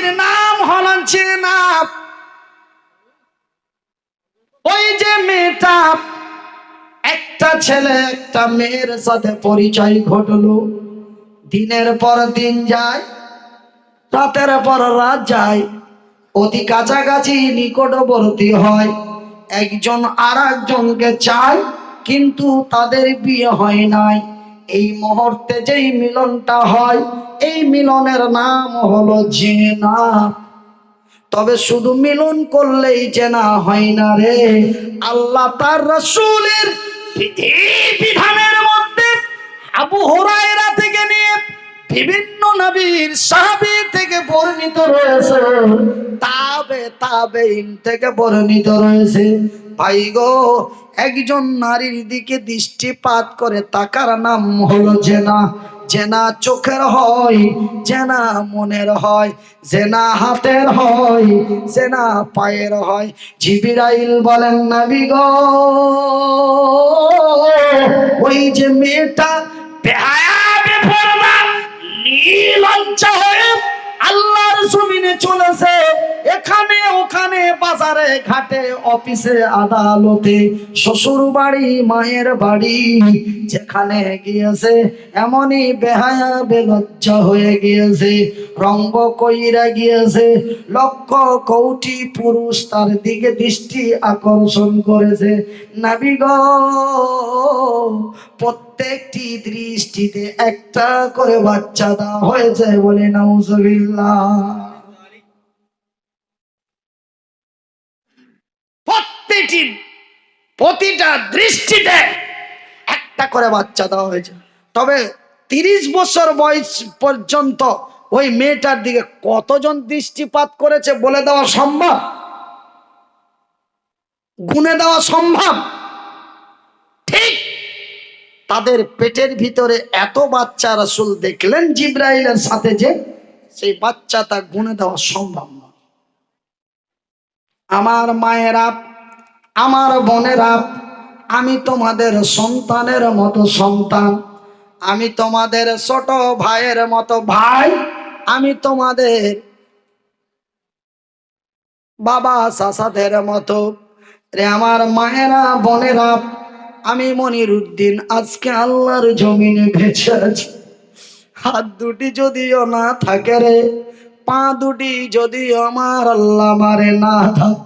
নবীর নাম হলো জেনাব। ওই যে মেয়েটা, একটা ছেলে একটা মেয়ের সাথে পরিচয় ঘটলো। দিনের পর দিন যায়, রাতের পর রাত যায়, অতি কাছাকাছি নিকটবর্তী হয়, একজন আর একজনকে চায়, কিন্তু তাদের বিয়ে হয় নাই। এই মুহূর্তে যেই মিলনটা হয়, এই মিলনের নাম হলো জিনা। তবে শুধু মিলন করলেই জেনা হয় না রে, আল্লাহ তার রাসূলের বিধানের মধ্যে আবু হুরায়রা থেকে নিয়ে বিভিন্ন নবীর সাহাবী থেকে বর্ণিত রয়েছে, তাবেঈন থেকে বর্ণিত রয়েছে। ভাই গো, একজন নারীর দিকে দৃষ্টিপাত করে তাকার নাম হলো জেনা। জেনা চোখের হয়, জেনা মনের হয়, জেনা হাতের হয়, জেনা পায়ের হয়। জিবরাইল বলেন, নবী গো, ওই যে মেয়েটা বেহায়া বেপরোয়া নির্লজ্জ হয়ে আল্লাহর জমিনে চলেছে, এখানে ওখানে বাজারে ঘাটে অফিসে আদালতে শ্বশুর বাড়ি মায়ের বাড়ি যেখানে গিয়েছে এমনই বেহায়া বেলজ্জা হয়ে গিয়েছে, রঙ্গ কইরা গিয়েছে। লক্ষ কোটি পুরুষ তার দিকে দৃষ্টি আকর্ষণ করেছে। নবী গো, প্রত্যেকটি দৃষ্টিতে একটা করে বাচ্চা দেওয়া হয়েছে, বলে নাউজুবিল্লাহ। প্রতিটা দৃষ্টিতে একটা করে বাচ্চা দেওয়া হয়েছে। তবে 30 বছর বয়স পর্যন্ত ওই মেয়েটার দিকে কতজন দৃষ্টিপাত করেছে বলে দেওয়া সম্ভব? গুণে দেওয়া সম্ভব? ঠিক তাদের পেটের ভিতরে এত বাচ্চা রাসূল দেখলেন জিবরাইলের সাথে, যে সেই বাচ্চাটা গুণে দেওয়া সম্ভব না। আমার মায়েরা, আমার বোনেরা, আমি তোমাদের সন্তানের মতো সন্তান, আমি তোমাদের ছোট ভাইয়ের মতো ভাই, আমি তোমাদের বাবা চাচাদের মতো। রে আমার মায়েরা বোনেরা, আমি মনিরউদ্দিন আজকে আল্লাহর জমিনে বেঁচে আছি। হাত দুটি যদিও না থাকে রে, পা দুটি যদিও আমার আল্লাহ মারে না থাকে,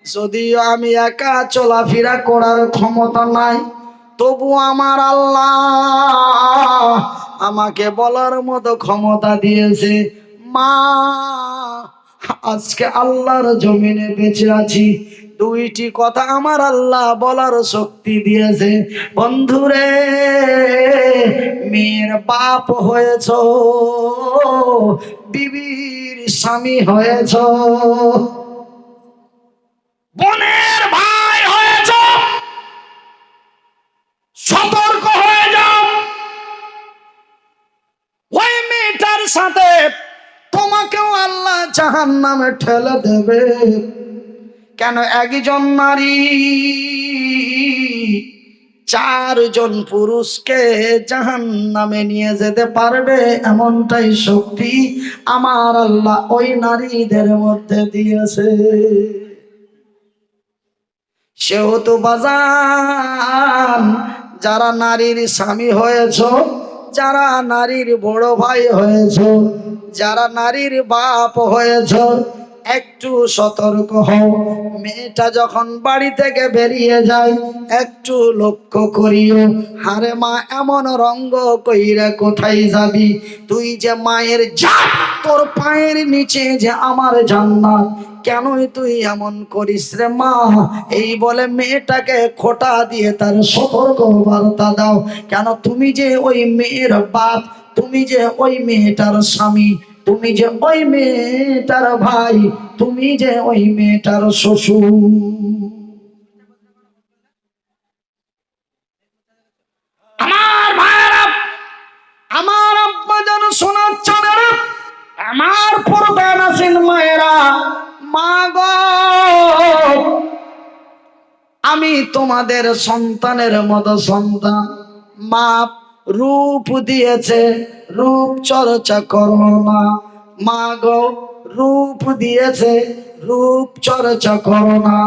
যদিও আমি একা চলাফেরা করার ক্ষমতা নাই, তবু আমার আল্লাহ আমাকে বলার মতো ক্ষমতা দিয়েছে। মা, আজকে আল্লাহর জমিনে বেঁচে আছি, দুইটি কথা আমার আল্লাহ বলার শক্তি দিয়েছে। বন্ধুরে, মেয়ের বাপ হয়েছ, বিবির স্বামী হয়েছ, বোনের ভাই হয়েছ, সতর্ক হয়ে যাও। ওই মেয়েটার সাথে তোমাকেও আল্লাহ জাহান্নামে ঠেলে দেবে। কেন? একজন নারী 4 জন পুরুষকে জাহান্নামে নিয়ে যেতে পারবে, এমনটাই শক্তি আমার আল্লাহ ওই নারীদের মধ্যে দিয়েছে। সেহেতু বাজান, যারা নারীর স্বামী হয়েছ, যারা নারীর বড় ভাই হয়েছ, যারা নারীর বাপ হয়েছ, একটু সতর্ক হও। মেয়েটা যখন বাড়ি থেকে বেরিয়ে যায় একটু লক্ষ্য করিও। হারে মা, এমন রঙ্গ কইরা কোথায় যাবি? তুই যে মায়ের জাত, তোর পায়ের নিচে যে আমার জান্নাত, কেনই তুই এমন করিস রে মা? এই বলে মেয়েটাকে খোঁটা দিয়ে তার সতর্ক বার্তা দাও। কেন? তুমি যে ওই মেয়ের বাপ, তুমি যে ওই মেয়েটার স্বামী, তুমি যে ওই মেয়েটার ভাই, তুমি যে ওই মেয়েটার শ্বশুর। আমার ভাইরা, আমার আব্বা যেন শোনাচ্ছেন, আমার পর্দায় আছেন মায়েরা, মা গো, আমি তোমাদের সন্তানের মতো সন্তান। মা রূপ দিয়েছে, রূপ চর্চা করো না। মা গো, রূপ দিয়েছে, রূপ চর্চা করো না।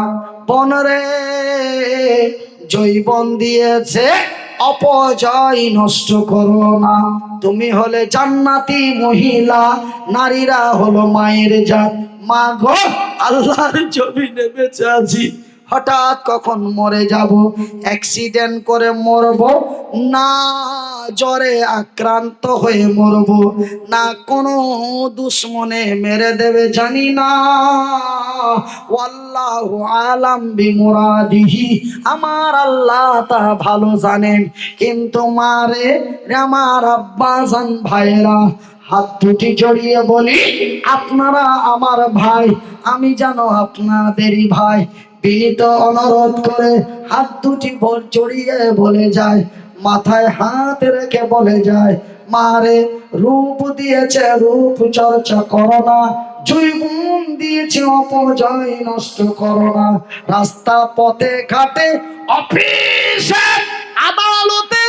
বনরে জৈবন দিয়েছে, অপচয় নষ্ট করো না। তুমি হলে জান্নাতি মহিলা, নারীরা হলো মায়ের জাত। মা গো, আল্লাহর জমিনে বেঁচে আছি, হঠাৎ কখন মরে যাব, অ্যাক্সিডেন্ট করে মরব, না জ্বরে আক্রান্ত হয়ে মরব, না কোনো দুশ্মনে মেরে দেবে জানি না। ওয়াল্লাহু আলাম বিমুরাদিহি, আমার আল্লাহ তা ভালো জানেন। কিন্তু মারে আমার আব্বাজান ভাইরা, হাত দুটি জড়িয়ে বলি, আপনারা আমার ভাই, আমি জানো আপনাদেরই ভাই। বিনীত অনুরোধ করে হাত দুটি জড়িয়ে বলে যায়, মাথায় হাত রেখে বলে যায়, মারে রূপ দিয়েছে, রূপ চর্চা করো না। জৈবন দিয়েছে, অপচয় নষ্ট করো না। রাস্তা পথে ঘাটে, অফিসে, আদালতে,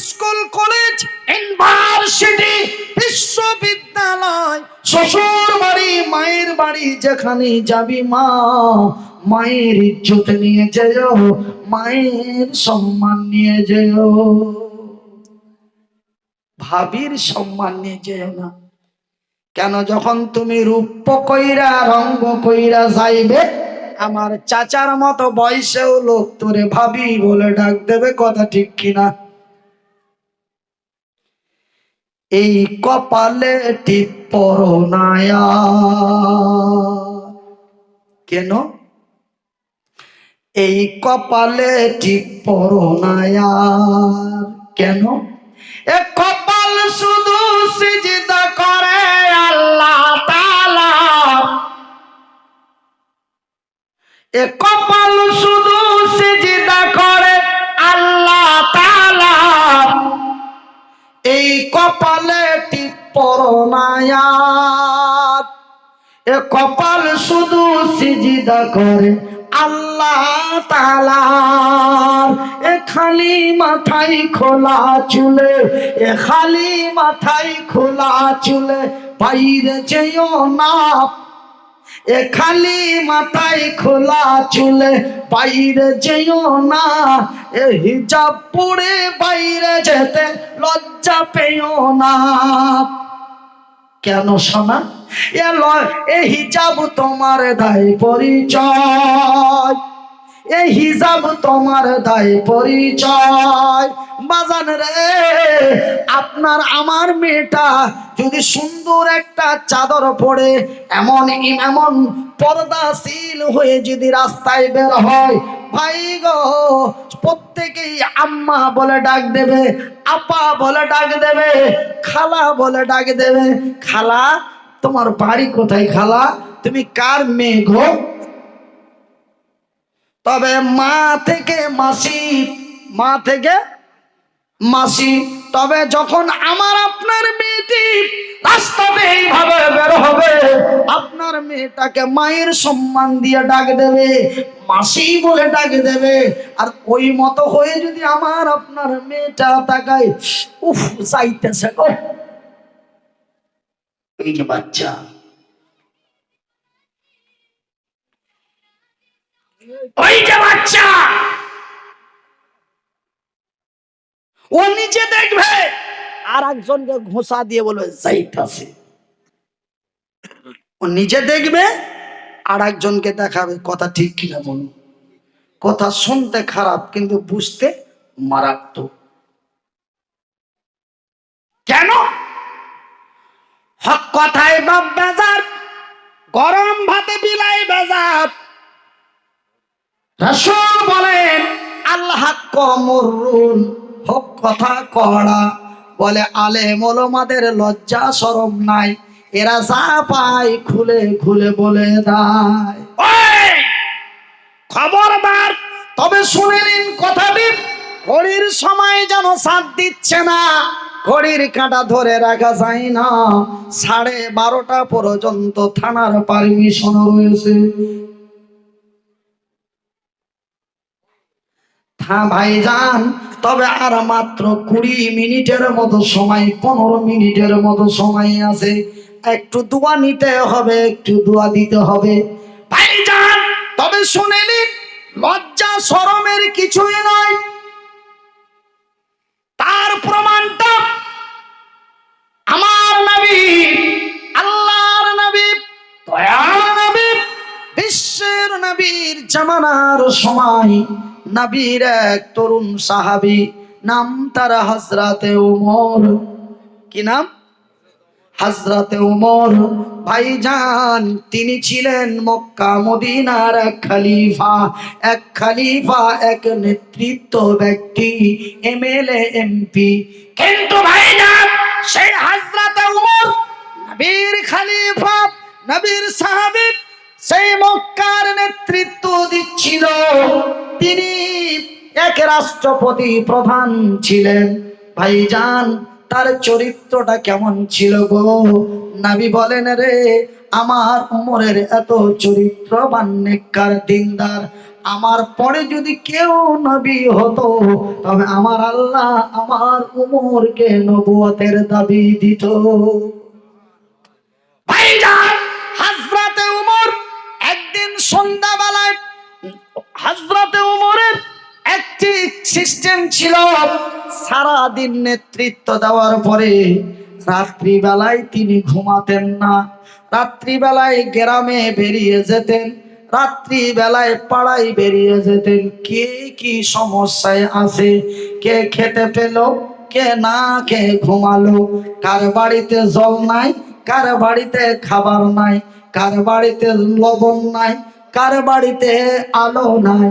স্কুল কলেজ, ইউনিভার্সিটি, বিশ্ববিদ্যালয়, শ্বশুর বাড়ি, মায়ের বাড়ি, যেখানে যাবি মা, মায়ের ইজ্জত নিয়ে যেও, মায়ের সম্মান নিয়ে যেও, ভাবির সম্মান নিয়ে যেও না। কেন? যখন তুমি রূপ কইরা রঙ্গ কইরা যাইবে, আমার চাচার মতো বয়সেও লোক তোরে ভাবি বলে ডাক দেবে। কথা ঠিক কিনা? এই কপালে টিপ পরো না কেন? এই কপালে টিপ পরো না কেন? এ কপাল শুধু সিজদা করে আল্লাহ তাআলা, এ কপাল শুধু সিজদা করে আল্লাহ তাআলা। এই কপালে টিপ পরো না, এ কপাল শুধু সিজদা করে আল্লাহ তাআলা। এ খালি মাথায় খোলা চুলে, এ খালি মাথায় খোলা চুলে বাইরে যেও না। এ খালি মাথায় খোলা চুলে বাইরে যেও না। এ হিজাব পরে বাইরে যেতে লজ্জা পেও না। কেন শোনা? এ হিজাব তোমার দায় পরিচয়, এই হিজাব তোমার দায় পরিচয়। বাজান রে, আপনার আমার মেয়েটা যদি সুন্দর একটা চাদর পরে এমন এমন পর্দাশীল হয়ে যদি রাস্তায় বের হয়, ভাই গো, প্রত্যেকেই আম্মা বলে ডাক দেবে, আপা বলে ডাক দেবে, খালা বলে ডাক দেবে। খালা, তোমার বাড়ি কোথায়? খালা, তুমি কার মেয়ে গো? তবে মা থেকে মাসি, মা থেকে মাসি। তবে যখন আমার আপনার মেয়েটি রাস্তাতে এইভাবে বের হবে, আপনার মেয়েটাকে মায়ের সম্মান দিয়ে ডাক দেবে, মাসি বলে ডাক দেবে। আর ওই মতো হয়ে যদি আমার আপনার মেয়েটা তাকায়, উফ চাইতেছে গো, এই যে বাচ্চা, ওই যে বাচ্চা, ও নিচে দেখবে আর একজনকে ঘোষা দিয়ে বলবে যাইতাছে। ও নিজে দেখবে আর একজনকে দেখাবে। কথা ঠিক কিনা বলুন? কথা শুনতে খারাপ কিন্তু বুঝতে মারাত্মক। কেন? হক কথায় বাপ বেজার, গরম ভাতে বিলাই বেজার। রাসূল বলেন আল্লাহ কমরুন, হক কথা কড়া। বলে আলেম ওলামাদের লজ্জা শরম নাই, এরা যা পায় খুলে খুলে বলে দেয়। ওই খবরদার! তবে শুনে নিন কথাটি, ঘড়ির সময় যেন সাথ দিচ্ছে না, ঘড়ির কাঁটা ধরে রাখা যায় না। 12:30 পর্যন্ত থানার পারমিশন রয়েছে। হ্যাঁ ভাইজান, তবে আর মাত্র 20 মিনিটের মতো সময়, 15 মিনিটের মতো সময় আছে। একটু দোয়া নিতে হবে, একটু দোয়া দিতে হবে ভাইজান। তবে শুনে নিন, লজ্জা শরমের কিছুই নয়। তার প্রমাণটা আমার নবী, আল্লাহর নবী, দয়ার নবী, বিশ্বের নবীর জামানার সময় নবীর এক তরুণ সাহাবী, নাম তার হযরতে ওমর। কি নাম? হযরতে ওমর ভাইজান। তিনি ছিলেন মক্কা মদিনার এক খলিফা, এক খলিফা, এক নেতৃত্ব ব্যক্তি, এমএলএ, এমপি। কিন্তু ভাইজান সেই হযরতে ওমর নবীর খলিফা, নবীর সাহাবী, সেই মক্কার নেতৃত্ব দিচ্ছিল। তিনি এক রাষ্ট্রপতি প্রধান ছিলেন ভাইজান। তার চরিত্রটা কেমন ছিল গো? নবী বলেন, রে আমার ওমরের এত চরিত্রবান, নেককার, দিনদার, আমার পরে যদি কেউ নবী হতো তবে আমার আল্লাহ আমার ওমরকে নবুয়তের দাবি দিত। ভাইজান হযরতে ওমর একদিন সন্ধ্যাবেলায়, হযরতে ওমরের একটি সিস্টেম ছিল, সারা দিন নেতৃত্ব দেওয়ার পরে রাত্রিবেলায় তিনি ঘুমাতেন না। রাত্রিবেলায় গ্রামে বেরিয়ে যেতেন, রাত্রিবেলায় পাড়ায় বেরিয়ে যেতেন। কে কি সমস্যায় আছে, কে খেতে পেল, কে না খেয়ে ঘুমালো, কার বাড়িতে জল নাই, কার বাড়িতে খাবার নাই, কার বাড়িতে লবণ নাই, কার বাড়িতে আলো নাই,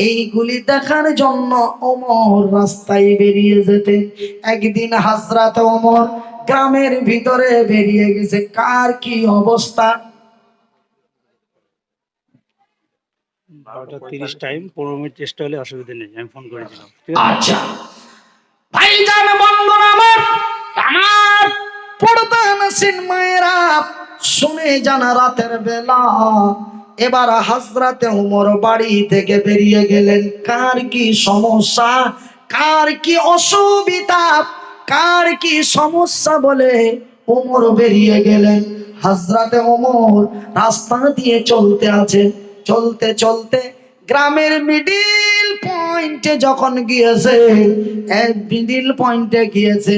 এইগুলি দেখার জন্য ওমর রাস্তায় বেরিয়ে যেতেন। একদিন হযরত ওমর গ্রামের ভিতরে বেরিয়ে গেছে, কার কি অবস্থা। 12:30 টাইম, 15 মিনিট চেষ্টা হলে অসুবিধা নেই, আমি ফোন করে দিলাম। আচ্ছা ভাইজান বন্ধুরা আমার, আমার পর্দার মায়েরা শুনে জানা রাতের বেলা এবার হযরতে ওমর বাড়ি থেকে বেরিয়ে গেলেন। কার কি সমস্যা, কার কি অসুবিধা, কার কি সমস্যা বলে ওমর বেরিয়ে গেলেন। হযরতে ওমর রাস্তা দিয়ে চলতে আছে, চলতে চলতে গ্রামের মিডিল পয়েন্টে যখন গিয়েছে, মিডিল পয়েন্টে গিয়েছে,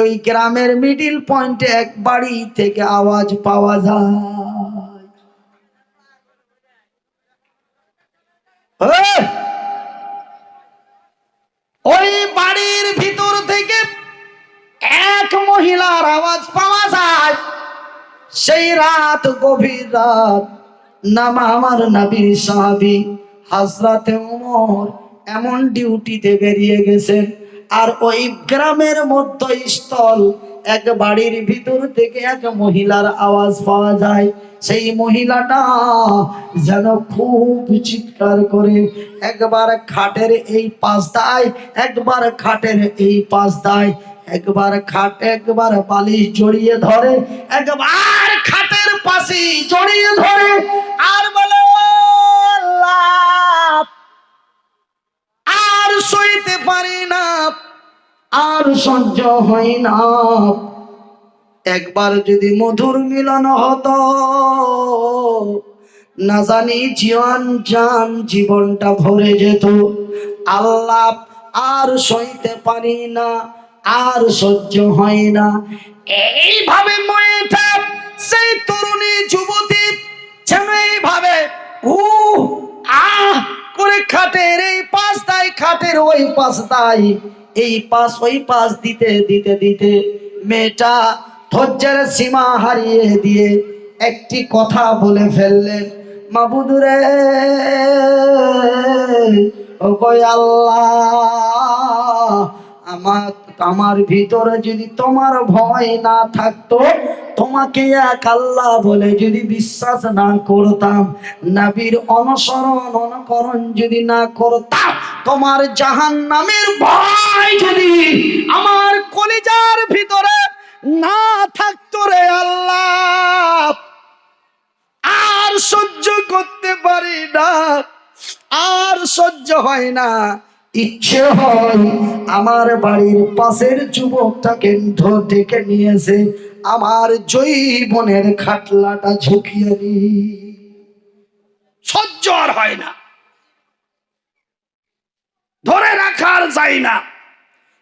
ওই গ্রামের মিডিল পয়েন্টে এক বাড়ি থেকে আওয়াজ পাওয়া যায়, ওই বাড়ির ভিতর থেকে এক মহিলার আওয়াজ পাওয়া যায়। সেই রাত, গভীর রাত, নাম আমার নবীর সাহাবী হযরতে ওমর এমন ডিউটিতে বেরিয়ে গেছেন, আর ওই গ্রামের মধ্যস্থল এক বাড়ির ভিতর থেকে এক মহিলার আওয়াজ পাওয়া যায়। সেই মহিলাটা যেন খুব চিৎকার করে, একবার খাটের এই পাশ দেয়, একবার খাটের এই পাশ দেয়, একবার খাট, একবার বালিশ জড়িয়ে ধরে, একবার খাটের পাশে জড়িয়ে ধরে, আর বলে আল্লাহ, আর সইতে পারি না, আর সহ্য হয় না, একবার যদি মধুর মিলন হতো, না জানি জীবনটা ভরে যেত। আল্লাহ, আর সইতে পারি না, আর সহ্য হয় না। এইভাবে মেয়েটা, সেই তরুণী যুবতী যেন এইভাবে আহ করে খাটের এই পাশ দেয়, খাটের ওই পাশ দেয়, এই পাশ ওই পাশ দিতে দিতে দিতে মেয়েটা ধৈর্যের সীমা হারিয়ে দিয়ে একটি কথা বলে ফেললেন, মাবুদ রে, ও গো আল্লাহ, আমার ভিতরে যদি তোমার ভয় না থাকতো, তোমাকে এক আল্লাহ বলে যদি বিশ্বাস না করতাম, নবীর অনুকরণ যদি না করতাম, তোমার জাহান্নামের ভয় যদি আমার কলিজার ভিতরে না থাকতো রে আল্লাহ, আর সহ্য করতে পারি না, আর সহ্য হয় না, ইচ্ছে হয় আমার বাড়ির পাশের যুবকটাকে ডেকে নিয়েছে, আমার জৈবনের খাটলাটা ঝুঁকিয়ে দি, সহ্য আর হয় না, ধরে রাখার যায় না।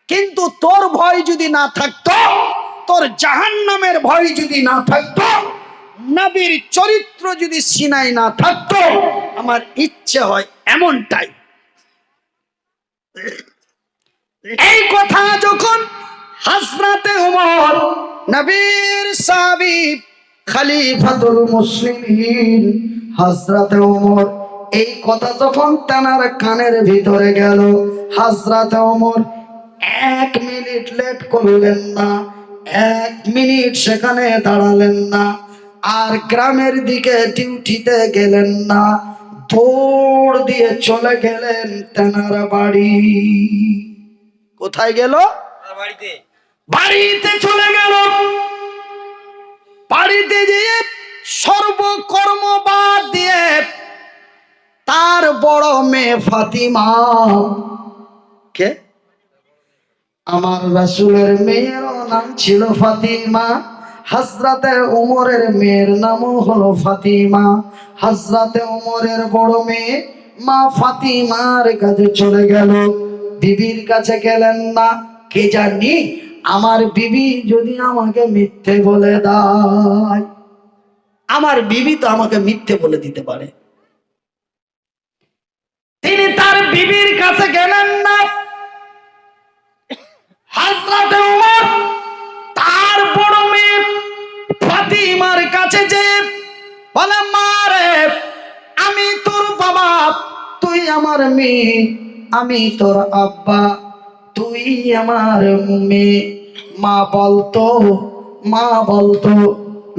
কিন্তু তোর ভয় যদি না থাকতো, তোর জাহান্নামের ভয় যদি না থাকতো, নবীর চরিত্র যদি সিনায় না থাকতো, আমার ইচ্ছে হয় এমনটাই। এই কথা যখন হযরতে ওমর, নবীর সাহাবী, খলিফাতুল মুসলিমিন হযরতে ওমর, এই কথা যখন তানার কানের ভিতরে গেল, হযরতে ওমর 1 মিনিট লেট করলেন না, 1 মিনিট সেখানে দাঁড়ালেন না, আর গ্রামের দিকে ডিউটিতে গেলেন না, দৌড় দিয়ে চলে গেলেন তেনার বাড়ি। কোথায় গেল? বাড়িতে চলে গেল। বাড়িতে গিয়ে সর্বকর্ম বাদ দিয়ে তার বড় মেয়ে ফাতিমা, কে? আমার রাসূলের মেয়েরও নাম ছিল ফাতিমা, হযরতে ওমরের মেয়ের নামও হলো ফাতিমা। হযরতে ওমরের বড় মেয়ে মা ফাতিমার কাছে চলে গেল। বিবির কাছে গেলেন না, কে জানি আমার বিবি যদি আমাকে মিথ্যে বলে দেয়, আমার বিবি তো আমাকে মিথ্যে বলে দিতে পারে। তিনি তার বিবির কাছে গেলেন না। হযরতে ওমর তার বড় মেয়ে ফাতিমার কাছে যে বলে, মা রে, আমি তোর বাবা, তুই আমার মেয়ে, আমি তোর আব্বা, তুই আমার মেয়ে। মা বলতো,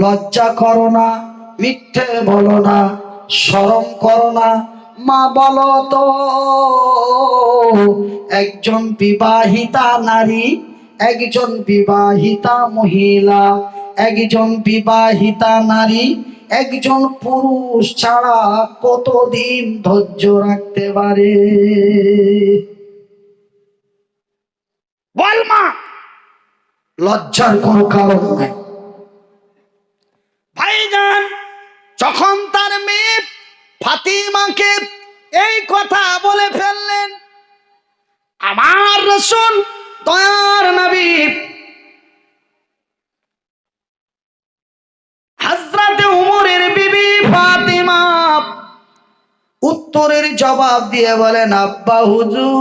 লজ্জা করো না, মিথ্যে বলো না, শরম করো না। মা বলো তো, একজন বিবাহিতা নারী, একজন বিবাহিতা মহিলা, একজন বিবাহিতা নারী একজন পুরুষ ছাড়া কতদিন ধৈর্য রাখতে পারে? বল মা, লজ্জার কোনো কারণ নাই। ভাইজান, যখন তার মেয়ে ফাতিমাকে এই কথা বলে ফেললেন, আমার রাসূল দয়ার নবী হযরতে ওমরের বিবি ফাতিমা উত্তরের জবাব দিয়ে বলেন, আব্বা হুজুর,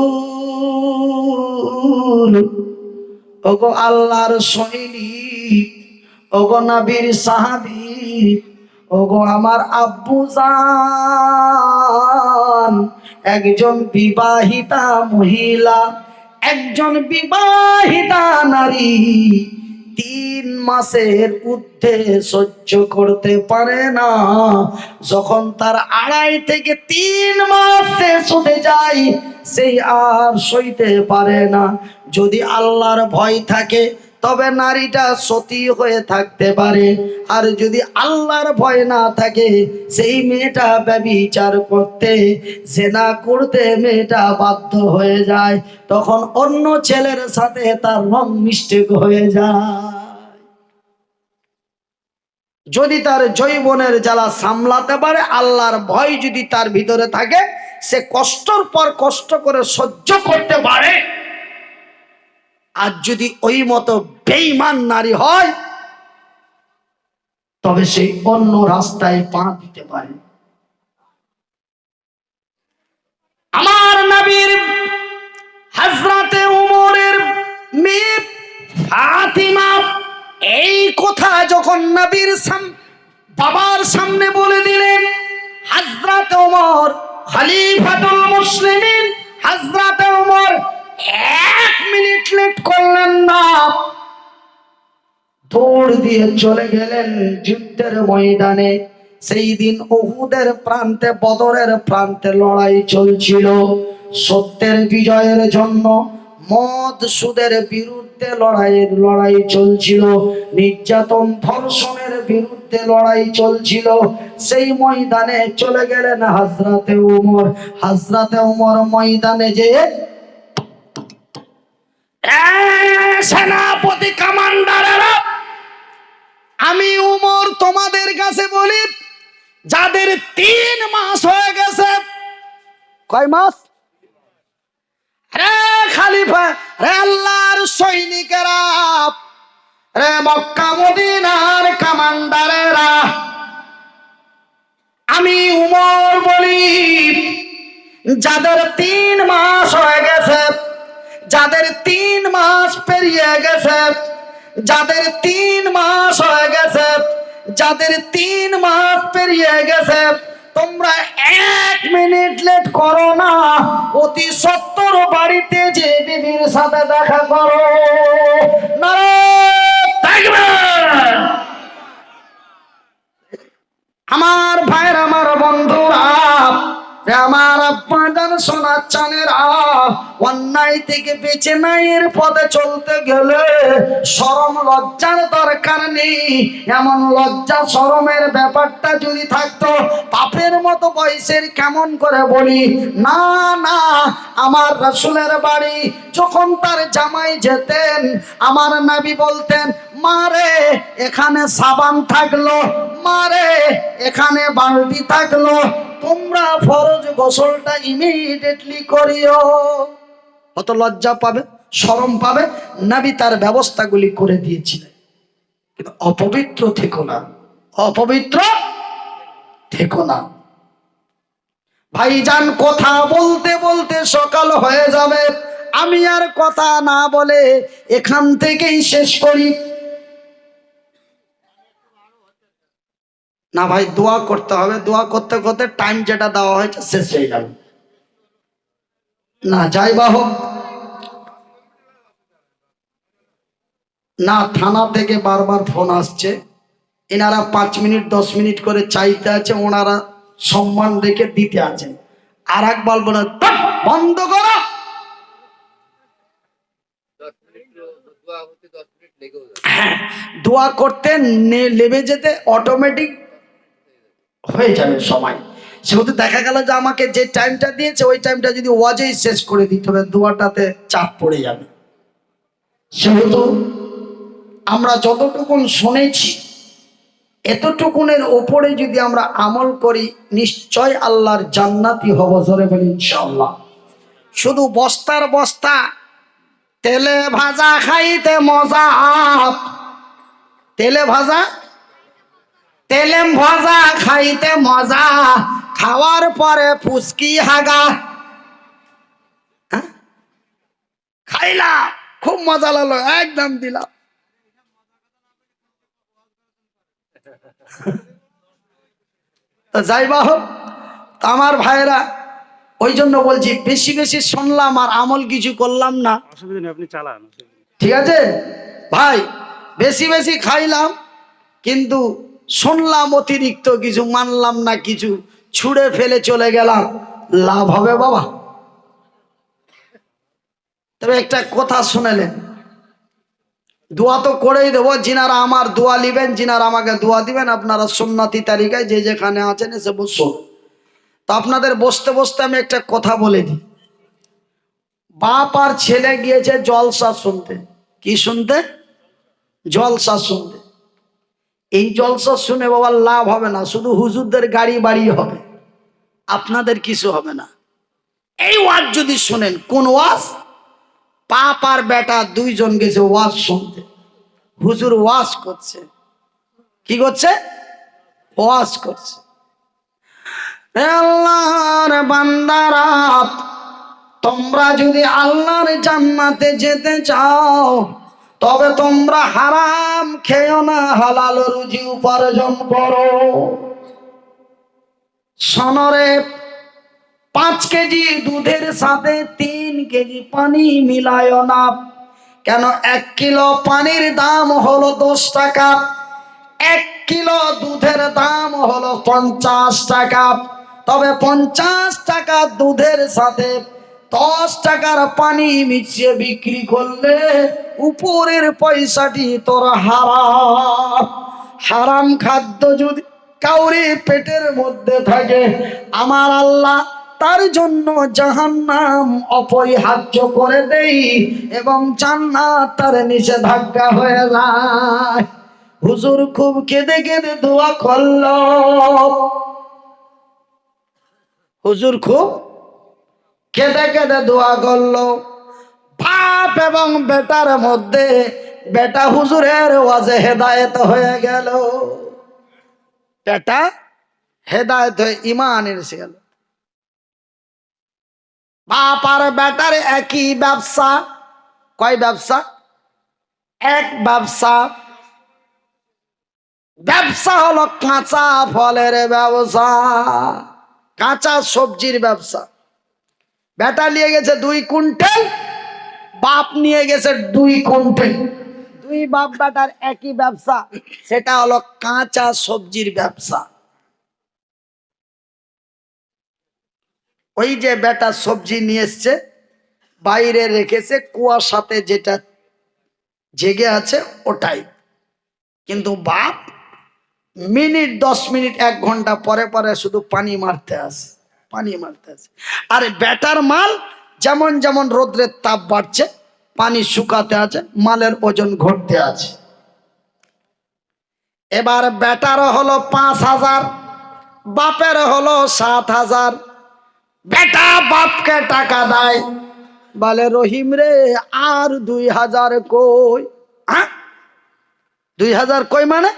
ওগো আল্লাহর সৈনিক, ওগো নবীর সাহাবী, ওগো আমার আব্বু জান, একজন বিবাহিতা মহিলা, একজন বিবাহিতা নারী 3 মাসের ঊর্ধ্বে সহ্য করতে পারে না। যখন তার 2.5 থেকে 3 মাস শেষ হতে যায়, সেই আর সইতে পারে না। যদি আল্লাহর ভয় থাকে তবে নারীটা সতী হয়ে থাকতে পারে, আর যদি আল্লাহর ভয় না থাকে, সেই মেয়েটা ব্যভিচার করতে, জিনা করতে মেয়েটা বাধ্য হয়ে যায়। তখন অন্য ছেলের সাথে তার রং মিস্টেক হয়ে যায়। যদি তার যৌবনের জ্বালা সামলাতে পারে, আল্লাহর ভয় যদি তার ভিতরে থাকে, সে কষ্টর পর কষ্ট করে সহ্য করতে পারে। আর যদি ওই মতো বেঈমান নারী হয়, তবে সেই অন্য রাস্তায় পা দিতে পারে। আমার নবীর হযরতে ওমরের মেয়ে ফাতিমা এই কথা যখন নবীর বাবার সামনে বলে দিলেন, হযরতে ওমর খলিফাতুল মুসলিমিন, হযরতে ওমর 1 মিনিট লেট করলেন না, দৌড় দিয়ে চলে গেলেন যুদ্ধের ময়দানে। সেই দিন উহুদের প্রান্তে, বদরের প্রান্তে লড়াই চলছিল। সত্যের বিজয়ের জন্য মদ সুদের বিরুদ্ধে লড়াই চলছিল, নির্যাতন ধর্ষণের বিরুদ্ধে লড়াই চলছিল। সেই ময়দানে চলে গেলেন হযরতে ওমর। হযরতে ওমর ময়দানে যে সেনাপতি কমান্ডারেরা আমি উমর তোমাদের কাছে বলি, যাদের 3 মাস হয়ে গেছে, কয় মাস? রে খালিফা, রে আল্লাহর সৈনিকেরা, রে মক্কা মদিনার কমান্ডারেরা, আমি উমর বলি, যাদের 3 মাস হয়ে গেছে, যাদের 3 মাস পেরিয়ে গেছে, যাদের 3 মাস হয়ে গেছে, যাদের 3 মাস পেরিয়ে গেছে, তোমরা 1 মিনিট লেট করো না, অতি সত্তর বাড়িতে যে বিবির সাথে দেখা করো। নারে তাকবীর! আমার ভাইয়ের, আমার বন্ধুরা, আমার আব্বাজান সোনার চানেরা, অন্যায় থেকে বেঁচে নাইয়ের পথে চলতে গেলে শরম লজ্জার দরকার নেই। এমন লজ্জা শরমের ব্যাপারটা যদি থাকতো, পাপের মতো বয়সের কেমন করে বলি না না। আমার রাসূলের বাড়ি যখন তার জামাই যেতেন, আমার নবী বলতেন, মারে এখানে সাবান থাকলো, মারে এখানে বালতি থাকলো, তোমরা ফরজ গোসলটা ইমিডিয়েটলি করিও। কত লজ্জা পাবে, শরম পাবে। নবী তার ব্যবস্থাগুলি করে দিয়েছিলেন। কিন্তু অপবিত্র থেকো না, অপবিত্র থেকো না। ভাইজান, কথা বলতে বলতে সকাল হয়ে যাবে, আমি আর কথা না বলে এখান থেকেই শেষ করি। না ভাই, দোয়া করতে হবে, দোয়া করতে করতে টাইম যেটা দেওয়া হয়েছে শেষ হয়ে যাবে। না যাই বা হোক না, থানা থেকে বারবার ফোন আসছে, এনারা 5 মিনিট 10 মিনিট করে চাইতে আছে, ওনারা সম্মান রেখে দিতে আছেন। আর এক বলবো না, বন্ধ করো। হ্যাঁ, দোয়া করতে লেবে যেতে অটোমেটিক হয়ে যাবে সময়। সেহেতু দেখা গেল যে আমাকে যে টাইমটা দিয়েছে ওই টাইমটা যদি ওয়াজেই শেষ করে দিতে হবে, দোয়াটাতে চাপ পড়ে যাবে। সেহেতু আমরা যতটুকুন শুনেছি, এতটুকুনের ওপরে যদি আমরা আমল করি, নিশ্চয় আল্লাহর জান্নাতি হব। জোরে বলি ইনশাআল্লাহ। শুধু বস্তার বস্তা তেলে ভাজা খাইতে মজা, তেলে ভাজা, তেলে ভাজা খাইতে মজা, খাওয়ার পরে ফুসকি হাগা। খাইলাম, খুব মজা লাগলো, একদম দিলাম। যাই বা হোক, আমার ভাইরা, ওই জন্য বলছি, বেশি বেশি শুনলাম আর আমল কিছু করলাম না, অসুবিধা নেই, আপনি চালান। ঠিক আছে ভাই? বেশি বেশি খাইলাম কিন্তু শুনলাম অতিরিক্ত কিছু, মানলাম না কিছু, ছুঁড়ে ফেলে চলে গেলাম, লাভ হবে বাবা? তবে একটা কথা শুনেলেন, দোয়া তো করেই দেবো। যিনারা আমার দোয়া নিবেন, যিনারা আমাকে দোয়া দিবেন, আপনারা সুন্নতি তালিকায় যে যেখানে আছেন এসে বসুন। তো আপনাদের বসতে বসতে আমি একটা কথা বলে দিই। বাপ আর ছেলে গিয়েছে জলসা শুনতে। কি শুনতে? জলসা শুনতে। এই জলসা শুনে বাবা লাভ হবে না, শুধু হুজুরদের গাড়ি বাড়ি হবে, আপনাদের কিছু হবে না। এই ওয়াজ যদি শুনেন, কোন ওয়াজ? বাপ আর বেটা দুইজন গেছে ওয়াজ শুনতে, হুজুর ওয়াজ করছে। কি করছে? ওয়াজ করছে। আল্লাহর বান্দারা, তোমরা যদি আল্লাহর জান্নাতে যেতে চাও, তবে তোমরা হারাম খেও না, হালাল রুজি উপার্জন করো। সনরে 5 কেজি দুধের সাথে 3 কেজি পানি মিলায় না। কেন? 1 কিলো পানির দাম হলো 10 টাকা, 1 কিলো দুধের দাম হলো 50 টাকা। তবে 50 টাকা দুধের সাথে 10 টাকার পানি মিশিয়ে বিক্রি করলে উপরের পয়সাটি তোর হারাম। হারাম খাদ্য যদি কাউরি পেটের মধ্যে থাকে, আমার আল্লাহ তার জন্য জাহান্নাম অপরিহার্য করে দেই এবং জান্নাত তার নিষেধাজ্ঞা হয়ে যায়। হুজুর খুব কেঁদে কেঁদে দোয়া করলো। হুজুর খুব কেঁদে কেঁদে দোয়া করলো। বাপ এবং বেটার মধ্যে বেটা হুজুরের ওয়াজে হেদায়েত হয়ে গেল। বেটা হেদায়েত হয়ে ঈমান এসে গেল। বাপ আর বেটার একই ব্যবসা। কয় ব্যবসা? এক ব্যবসা। ব্যবসা হলো কাঁচা ফলের ব্যবসা, কাঁচা সবজির ব্যবসা। বেটা নিয়ে গেছে 2 কুইন্টাল, বাপ নিয়ে গেছে 2 কুইন্টাল। 2 বাপ বেটার একই ব্যবসা, সেটা হলো কাঁচা সবজির ব্যবসা। ওই যে বেটা সবজি নিয়ে এসছে, বাইরে রেখেছে, কুয়াশাতে যেটা জেগে আছে ওটাই। কিন্তু বাপ মিনিট 10 মিনিট 1 ঘন্টা পরে পরে শুধু পানি মারতে আসে, পানি মারতে আসে। আর বেটার মাল যেমন যেমন রোদ্রের তাপ বাড়ছে, পানি শুকাতে আছে, মালের ওজন ঘটতে আছে। এবার বেটার হলো 5000, বাপের হলো 7000। বেটা বাপকে টাকা দেয়, বলে রহিম রে আর 2000 কই? 2000 কই মানে?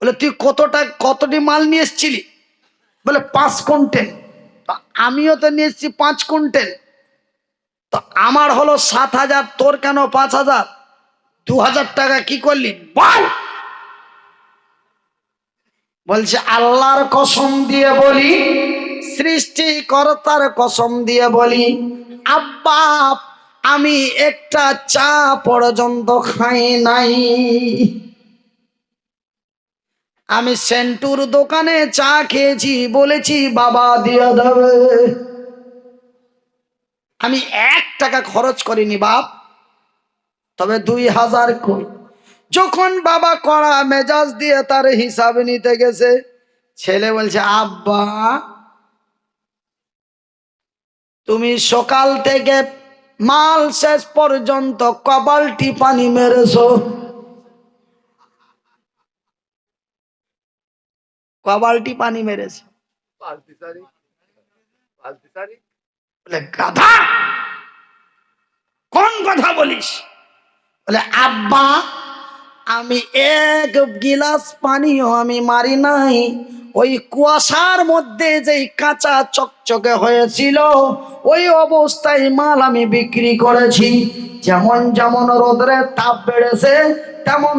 বলে তুই কতটি মাল নিয়ে এসেছিলি? বলে 5 কুইন্টাল। তো আমিও তো নিয়ে এসেছি 5 কুইন্টাল। তো আমার হলো 7000, তোর কেন 5000? 2000 টাকা কি করলি বল? বলছে আল্লাহর কসম দিয়ে বলি, সৃষ্টিকর্তার কসম দিয়ে বলি, আব্বা আমি একটা চা পর্যন্ত খাই নাই। আমি সেন্টুর দোকানে চা খেয়েছি, বলেছি বাবা দিয়ে দেবে। আমি 1 টাকা খরচ করিনি বাপ। তবে 2000 কই? যখন বাবা কড়া মেজাজ দিয়ে তার হিসাব নিতে গেছে, ছেলে বলছে আব্বা তুমি সকাল থেকে মাল শেষ পর্যন্ত কবালটি পানি মেরেছো। কবালটি পানি মেরেছো? বলে গাধা, কোন কথা বলিস? বলে আব্বা আমি 1 গিলাস পানিও আমি মারি নাই। ওই কুয়াশার মধ্যে যেই কাঁচা চকচকে হয়েছিল, ওই অবস্থায় মাল আমি বিক্রি করেছি। যেমন যেমন রোদের তাপ বেড়েছে তেমন